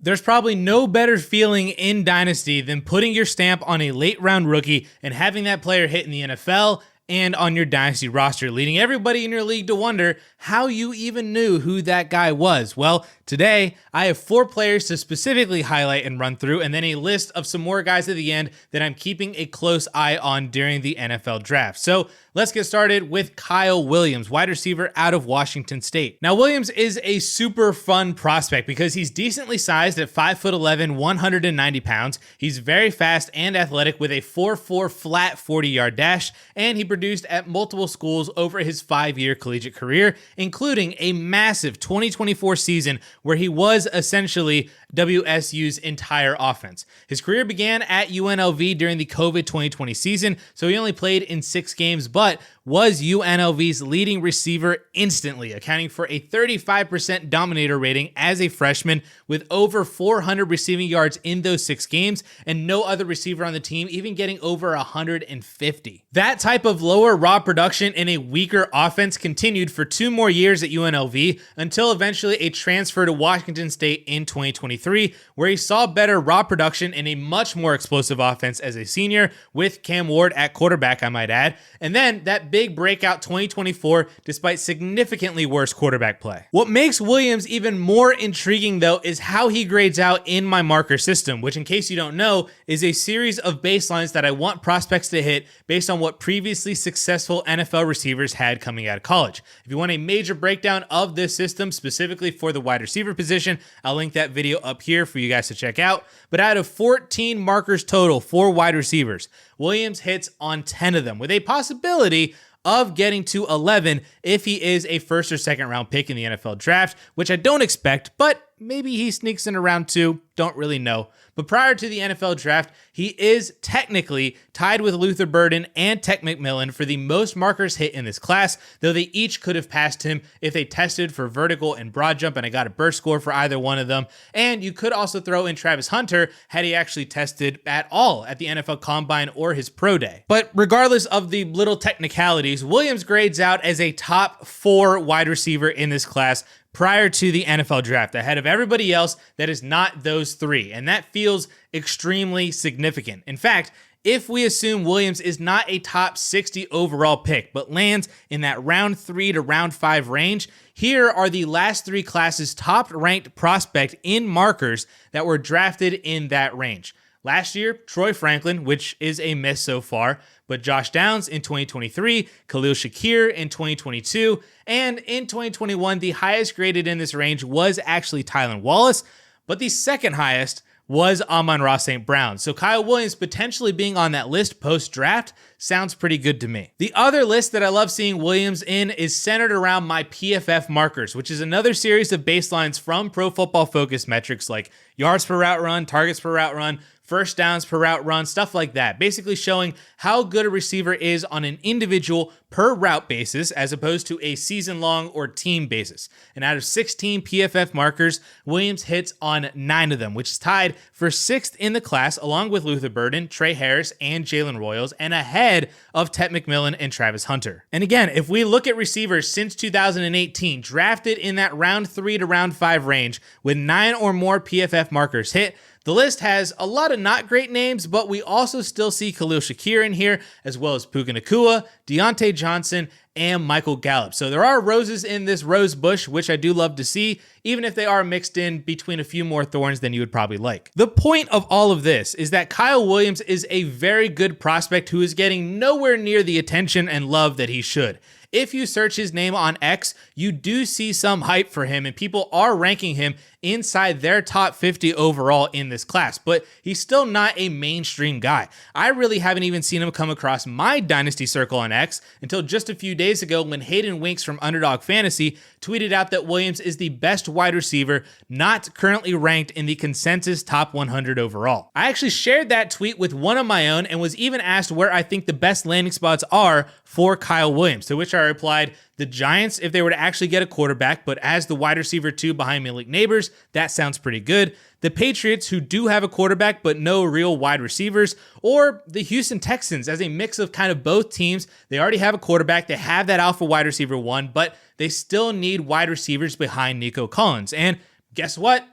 There's probably no better feeling in Dynasty than putting your stamp on a late round rookie and having that player hit in the NFL and on your Dynasty roster, leading everybody in your league to wonder how you even knew who that guy was. Well, today I have 4 players to specifically highlight and run through, and then a list of some more guys at the end that I'm keeping a close eye on during the NFL draft. So let's get started with Kyle Williams, wide receiver out of Washington State. Now, Williams is a super fun prospect because he's decently sized at 5'11", 190 pounds. He's very fast and athletic with a 4.4 flat 40-yard dash, and he produced at multiple schools over his 5-year collegiate career, including a massive 2024 season where he was essentially WSU's entire offense. His career began at UNLV during the COVID 2020 season, so he only played in 6 games, but was UNLV's leading receiver instantly, accounting for a 35% dominator rating as a freshman with over 400 receiving yards in those 6 games, and no other receiver on the team even getting over 150. That type of lower raw production in a weaker offense continued for 2 more years at UNLV until eventually a transfer to Washington State in 2023, where he saw better raw production in a much more explosive offense as a senior with Cam Ward at quarterback, I might add, and then that big breakout 2024 despite significantly worse quarterback play. What makes Williams even more intriguing though is how he grades out in my marker system, which in case you don't know is a series of baselines that I want prospects to hit based on what previously successful NFL receivers had coming out of college. If you want a major breakdown of this system specifically for the wide receiver position, I'll link that video up here for you guys to check out. But out of 14 markers total for wide receivers, Williams hits on 10 of them with a possibility of getting to 11 if he is a first or second round pick in the NFL draft, which I don't expect, but maybe he sneaks in around 2, don't really know. But prior to the NFL draft, he is technically tied with Luther Burden and Tech McMillan for the most markers hit in this class, though they each could have passed him if they tested for vertical and broad jump, and I got a burst score for either one of them. And you could also throw in Jarquez Hunter had he actually tested at all at the NFL Combine or his pro day. But regardless of the little technicalities, Williams grades out as a top 4 wide receiver in this class prior to the NFL draft, ahead of everybody else that is not those 3, and that feels extremely significant. In fact, if we assume Williams is not a top 60 overall pick, but lands in that round 3 to round 5 range, here are the last 3 classes' top-ranked prospect in markers that were drafted in that range. Last year, Troy Franklin, which is a miss so far, but Josh Downs in 2023, Khalil Shakir in 2022, and in 2021, the highest graded in this range was actually Tylan Wallace, but the second highest was Amon-Ra St. Brown. So Kyle Williams potentially being on that list post-draft sounds pretty good to me. The other list that I love seeing Williams in is centered around my PFF markers, which is another series of baselines from Pro Football Focus metrics like yards per route run, targets per route run, first downs per route run, stuff like that. Basically showing how good a receiver is on an individual per route basis as opposed to a season-long or team basis. And out of 16 PFF markers, Williams hits on 9 of them, which is tied for 6th in the class along with Luther Burden, Trey Harris, and Jalen Royals, and ahead of Tech McMillan and Jarquez Hunter. And again, if we look at receivers since 2018, drafted in that round 3 to round 5 range with 9 or more PFF markers hit, the list has a lot of not great names, but we also still see Khalil Shakir in here, as well as Puka Nacua, Deontay Johnson, and Michael Gallup. So there are roses in this rose bush, which I do love to see, even if they are mixed in between a few more thorns than you would probably like. The point of all of this is that Kyle Williams is a very good prospect who is getting nowhere near the attention and love that he should. If you search his name on X, you do see some hype for him, and people are ranking him inside their top 50 overall in this class, but he's still not a mainstream guy. I really haven't even seen him come across my Dynasty circle on X until just a few days ago when Hayden Winks from Underdog Fantasy tweeted out that Williams is the best wide receiver not currently ranked in the consensus top 100 overall. I actually shared that tweet with one of my own and was even asked where I think the best landing spots are for Kyle Williams, to which I replied, the Giants, if they were to actually get a quarterback, but as the wide receiver 2 behind Malik Neighbors, that sounds pretty good. The Patriots, who do have a quarterback, but no real wide receivers, or the Houston Texans as a mix of kind of both teams. They already have a quarterback. They have that alpha wide receiver 1, but they still need wide receivers behind Nico Collins. And guess what?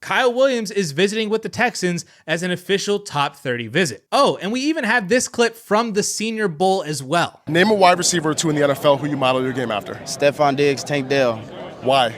Kyle Williams is visiting with the Texans as an official top 30 visit. Oh, and we even have this clip from the Senior Bowl as well. Name a wide receiver or two in the NFL who you model your game after. Stephon Diggs, Tank Dell. Why?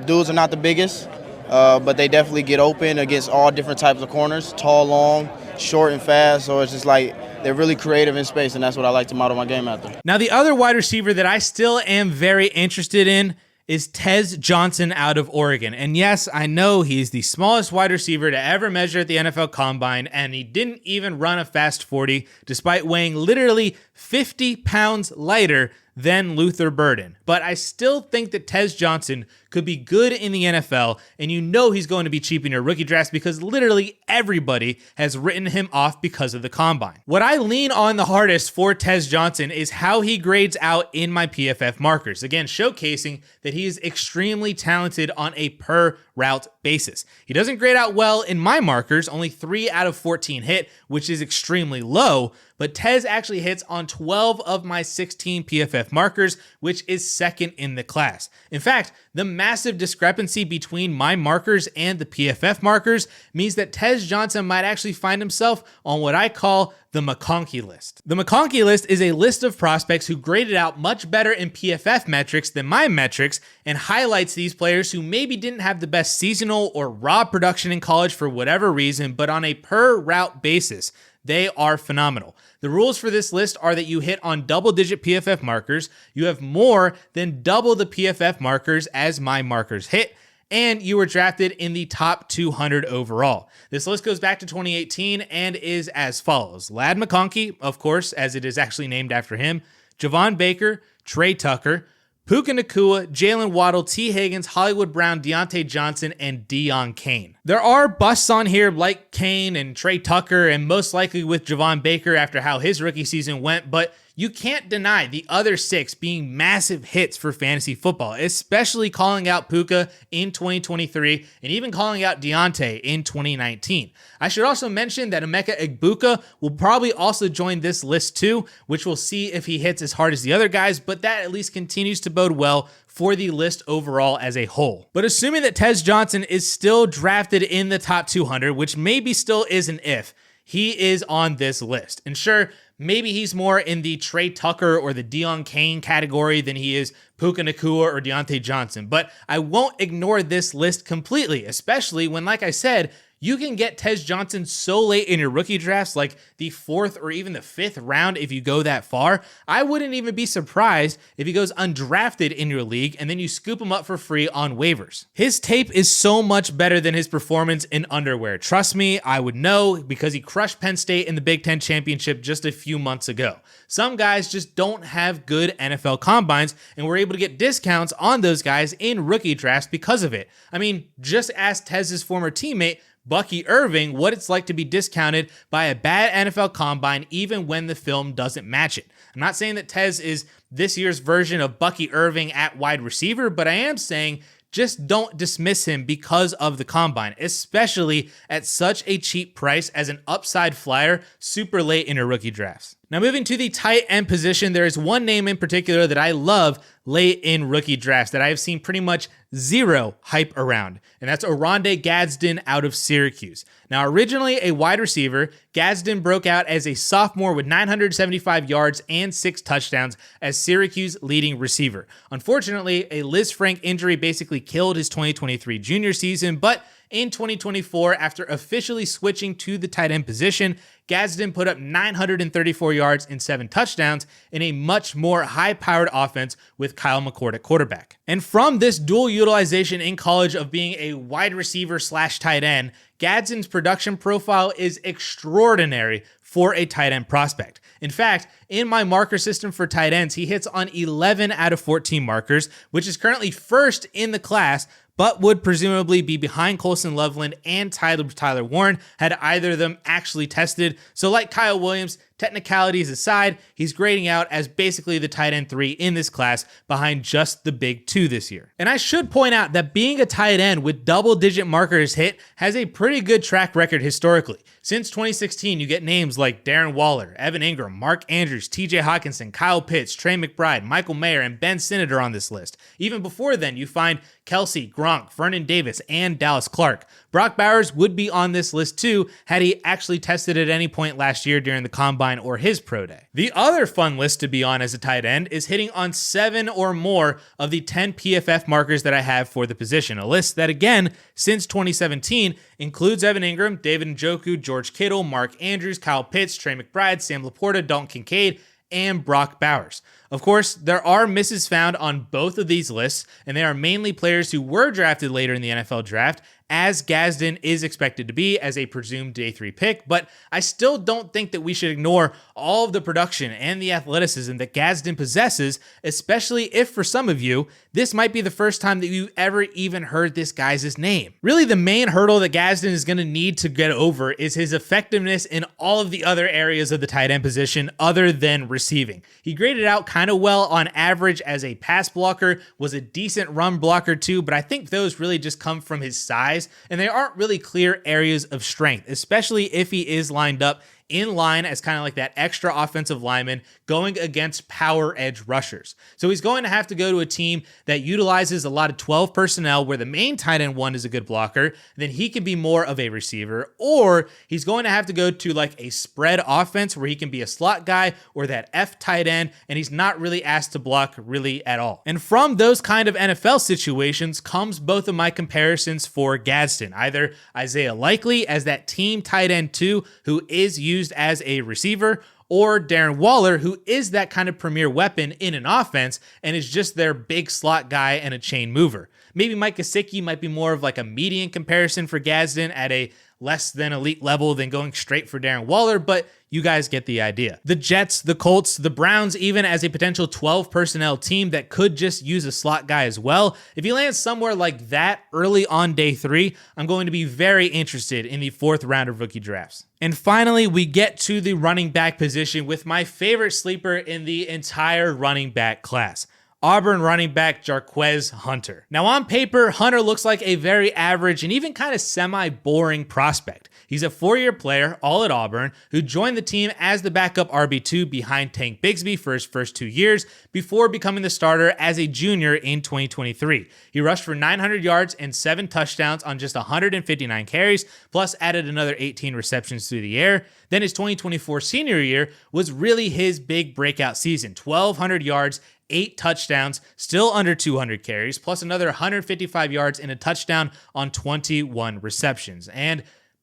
Dudes are not the biggest, but they definitely get open against all different types of corners, tall, long, short, and fast. So it's just like they're really creative in space, and that's what I like to model my game after. Now, the other wide receiver that I still am very interested in is Tez Johnson out of Oregon. And yes, I know he's the smallest wide receiver to ever measure at the NFL Combine, and he didn't even run a fast 40, despite weighing literally 50 pounds lighter than Luther Burden. But I still think that Tez Johnson could be good in the NFL, and you know he's going to be cheap in your rookie drafts because literally everybody has written him off because of the Combine. What I lean on the hardest for Tez Johnson is how he grades out in my PFF markers. Again, showcasing that he is extremely talented on a per route basis. He doesn't grade out well in my markers, only 3 out of 14 hit, which is extremely low, but Tez actually hits on 12 of my 16 PFF markers, which is second in the class. In fact, the massive discrepancy between my markers and the PFF markers means that Tez Johnson might actually find himself on what I call the McConkey list. The McConkey list is a list of prospects who graded out much better in PFF metrics than my metrics and highlights these players who maybe didn't have the best seasonal or raw production in college for whatever reason, but on a per route basis, they are phenomenal. The rules for this list are that you hit on double-digit PFF markers, you have more than double the PFF markers as my markers hit, and you were drafted in the top 200 overall. This list goes back to 2018 and is as follows. Ladd McConkey, of course, as it is actually named after him, Javon Baker, Trey Tucker, Puka Nacua, Jalen Waddle, T. Higgins, Hollywood Brown, Deontay Johnson, and Deion Kane. There are busts on here like Kane and Trey Tucker, and most likely with Javon Baker after how his rookie season went, but you can't deny the other 6 being massive hits for fantasy football, especially calling out Puka in 2023 and even calling out Deontay in 2019. I should also mention that Emeka Egbuka will probably also join this list too, which we'll see if he hits as hard as the other guys, but that at least continues to bode well for the list overall as a whole. But assuming that Tez Johnson is still drafted in the top 200, which maybe still is an if, he is on this list. And sure, maybe he's more in the Trey Tucker or the Deion Kane category than he is Puka Nacua or Deontay Johnson. But I won't ignore this list completely, especially when, like I said, you can get Tez Johnson so late in your rookie drafts, like the 4th or even the 5th round if you go that far. I wouldn't even be surprised if he goes undrafted in your league and then you scoop him up for free on waivers. His tape is so much better than his performance in underwear. Trust me, I would know because he crushed Penn State in the Big Ten Championship just a few months ago. Some guys just don't have good NFL combines, and we're able to get discounts on those guys in rookie drafts because of it. I mean, just ask Tez's former teammate, Bucky Irving, what it's like to be discounted by a bad NFL combine even when the film doesn't match it. I'm not saying that Tez is this year's version of Bucky Irving at wide receiver, but I am saying just don't dismiss him because of the combine, especially at such a cheap price as an upside flyer super late in your rookie drafts. Now, moving to the tight end position, there is one name in particular that I love late in rookie drafts that I have seen pretty much zero hype around, and that's Oronde Gadsden out of Syracuse. Now, originally a wide receiver, Gadsden broke out as a sophomore with 975 yards and 6 touchdowns as Syracuse leading receiver. Unfortunately, a Liz Frank injury basically killed his 2023 junior season, but in 2024, after officially switching to the tight end position, Gadsden put up 934 yards and 7 touchdowns in a much more high-powered offense with Kyle McCord at quarterback. And from this dual utilization in college of being a wide receiver / tight end, Gadsden's production profile is extraordinary for a tight end prospect. In fact, in my marker system for tight ends, he hits on 11 out of 14 markers, which is currently first in the class, but would presumably be behind Colson Loveland and Tyler Warren had either of them actually tested. So like Kyle Williams, technicalities aside, he's grading out as basically the tight end 3 in this class behind just the big 2 this year. And I should point out that being a tight end with double-digit markers hit has a pretty good track record historically. Since 2016, you get names like Darren Waller, Evan Ingram, Mark Andrews, TJ Hawkinson, Kyle Pitts, Trey McBride, Michael Mayer, and Ben Senator on this list. Even before then, you find Kelsey, Gronk, Vernon Davis, and Dallas Clark. Brock Bowers would be on this list too had he actually tested at any point last year during the Combine or his pro day. The other fun list to be on as a tight end is hitting on 7 or more of the 10 PFF markers that I have for the position. A list that, again, since 2017 includes Evan Ingram, David Njoku, George Kittle, Mark Andrews, Kyle Pitts, Trey McBride, Sam Laporta, Dalton Kincaid, and Brock Bowers. Of course, there are misses found on both of these lists, and they are mainly players who were drafted later in the NFL draft, as Gadsden is expected to be as a presumed day 3 pick, but I still don't think that we should ignore all of the production and the athleticism that Gadsden possesses, especially if for some of you, this might be the first time that you ever even heard this guy's name. Really, the main hurdle that Gadsden is going to need to get over is his effectiveness in all of the other areas of the tight end position other than receiving. He graded out kind of well on average as a pass blocker, was a decent run blocker too, but I think those really just come from his size, and they aren't really clear areas of strength, especially if he is lined up in line as kind of like that extra offensive lineman going against power edge rushers. So he's going to have to go to a team that utilizes a lot of 12 personnel where the main tight end 1 is a good blocker, then he can be more of a receiver, or he's going to have to go to like a spread offense where he can be a slot guy or that F tight end, and he's not really asked to block really at all. And from those kind of NFL situations comes both of my comparisons for Gadsden, either Isaiah Likely as that team tight end 2 who is used as a receiver, or Darren Waller, who is that kind of premier weapon in an offense and is just their big slot guy and a chain mover. Maybe Mike Gesicki might be more of like a median comparison for Gadsden at a less than elite level than going straight for Darren Waller, but you guys get the idea. The Jets, the Colts, the Browns, even as a potential 12 personnel team that could just use a slot guy as well. If he lands somewhere like that early on day 3, I'm going to be very interested in the 4th round of rookie drafts. And finally, we get to the running back position with my favorite sleeper in the entire running back class. Auburn running back Jarquez Hunter. Now on paper, Hunter looks like a very average and even kind of semi-boring prospect. He's a 4-year player, all at Auburn, who joined the team as the backup RB2 behind Tank Bigsby for his first 2 years before becoming the starter as a junior in 2023. He rushed for 900 yards and 7 touchdowns on just 159 carries, plus added another 18 receptions through the air. Then his 2024 senior year was really his big breakout season, 1,200 yards, 8 touchdowns, still under 200 carries, plus another 155 yards and a touchdown on 21 receptions. And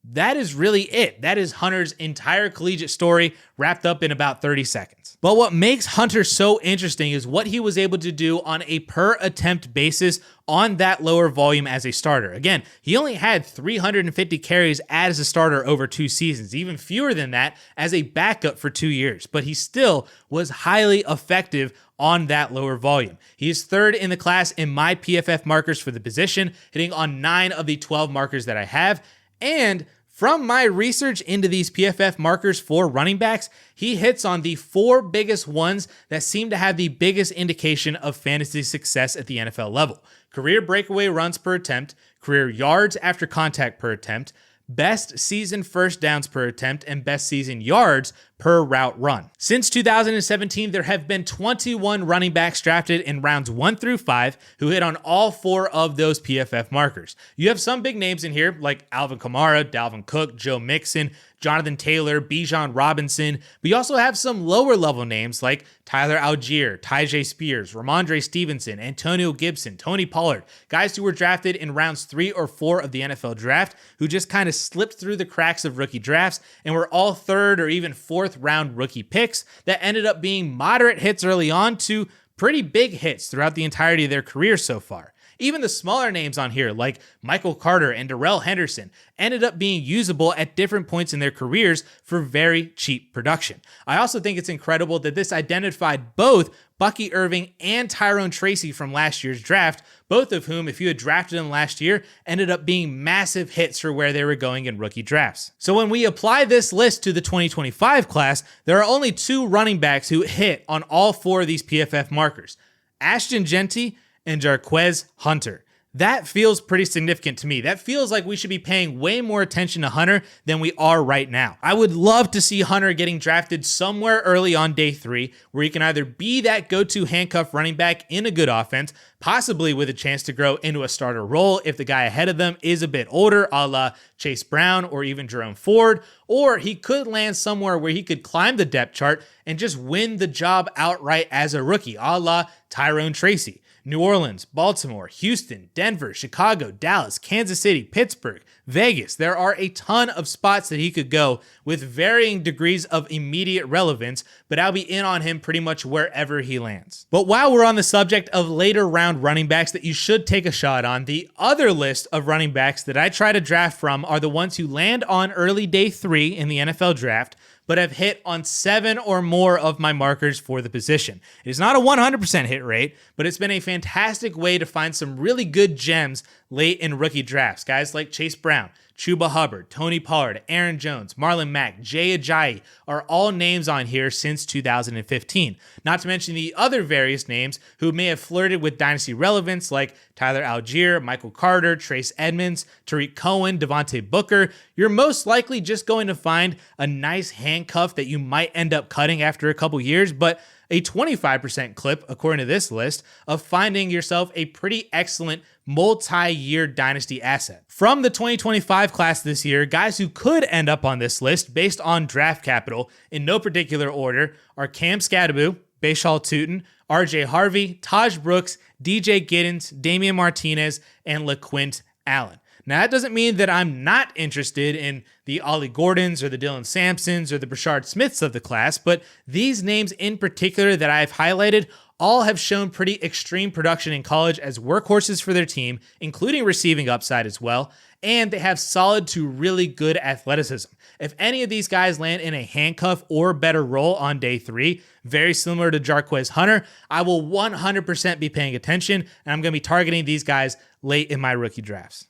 that is really it. That is Hunter's entire collegiate story wrapped up in about 30 seconds. But what makes Hunter so interesting is what he was able to do on a per attempt basis on that lower volume as a starter. Again, he only had 350 carries as a starter over 2 seasons, even fewer than that as a backup for 2 years, but he still was highly effective on that lower volume. He is 3rd in the class in my PFF markers for the position, hitting on 9 of the 12 markers that I have. And from my research into these PFF markers for running backs, he hits on the 4 biggest ones that seem to have the biggest indication of fantasy success at the NFL level. Career breakaway runs per attempt, career yards after contact per attempt, best season first downs per attempt, and best season yards per route run. Since 2017, there have been 21 running backs drafted in rounds 1 through 5 who hit on all 4 of those PFF markers. You have some big names in here like Alvin Kamara, Dalvin Cook, Joe Mixon, Jonathan Taylor, Bijan Robinson, but you also have some lower level names like Tyler Algier, Tyjae Spears, Ramondre Stevenson, Antonio Gibson, Tony Pollard, guys who were drafted in rounds 3 or 4 of the NFL draft who just kind of slipped through the cracks of rookie drafts and were all 3rd or even 4th round rookie picks that ended up being moderate hits early on to pretty big hits throughout the entirety of their career so far. Even the smaller names on here, like Michael Carter and Darrell Henderson, ended up being usable at different points in their careers for very cheap production. I also think it's incredible that this identified both Bucky Irving and Tyrone Tracy from last year's draft, both of whom, if you had drafted them last year, ended up being massive hits for where they were going in rookie drafts. So when we apply this list to the 2025 class, there are only 2 running backs who hit on all 4 of these PFF markers: Ashton Genty and Jarquez Hunter. That feels pretty significant to me. That feels like we should be paying way more attention to Hunter than we are right now. I would love to see Hunter getting drafted somewhere early on day 3, where he can either be that go-to handcuff running back in a good offense, possibly with a chance to grow into a starter role if the guy ahead of them is a bit older, a la Chase Brown or even Jerome Ford, or he could land somewhere where he could climb the depth chart and just win the job outright as a rookie, a la Tyrone Tracy. New Orleans, Baltimore, Houston, Denver, Chicago, Dallas, Kansas City, Pittsburgh, Vegas. There are a ton of spots that he could go with varying degrees of immediate relevance, but I'll be in on him pretty much wherever he lands. But while we're on the subject of later round running backs that you should take a shot on, the other list of running backs that I try to draft from are the ones who land on early day 3 in the NFL draft, but have hit on 7 or more of my markers for the position. It is not a 100% hit rate, but it's been a fantastic way to find some really good gems late in rookie drafts. Guys like Chase Brown, Chuba Hubbard, Tony Pollard, Aaron Jones, Marlon Mack, Jay Ajayi are all names on here since 2015. Not to mention the other various names who may have flirted with dynasty relevance like Tyler Algier, Michael Carter, Trace Edmonds, Tariq Cohen, Devontae Booker. You're most likely just going to find a nice handcuff that you might end up cutting after a couple years, but a 25% clip, according to this list, of finding yourself a pretty excellent multi-year dynasty asset. From the 2025 class this year, guys who could end up on this list based on draft capital in no particular order are Cam Skadaboo, Bashal Tutin, RJ Harvey, Taj Brooks, DJ Giddens, Damian Martinez, and LaQuint Allen. Now, that doesn't mean that I'm not interested in the Ollie Gordons or the Dylan Sampsons or the Brashard Smiths of the class, but these names in particular that I've highlighted all have shown pretty extreme production in college as workhorses for their team, including receiving upside as well, and they have solid to really good athleticism. If any of these guys land in a handcuff or better role on day 3, very similar to Jarquez Hunter, I will 100% be paying attention, and I'm going to be targeting these guys late in my rookie drafts.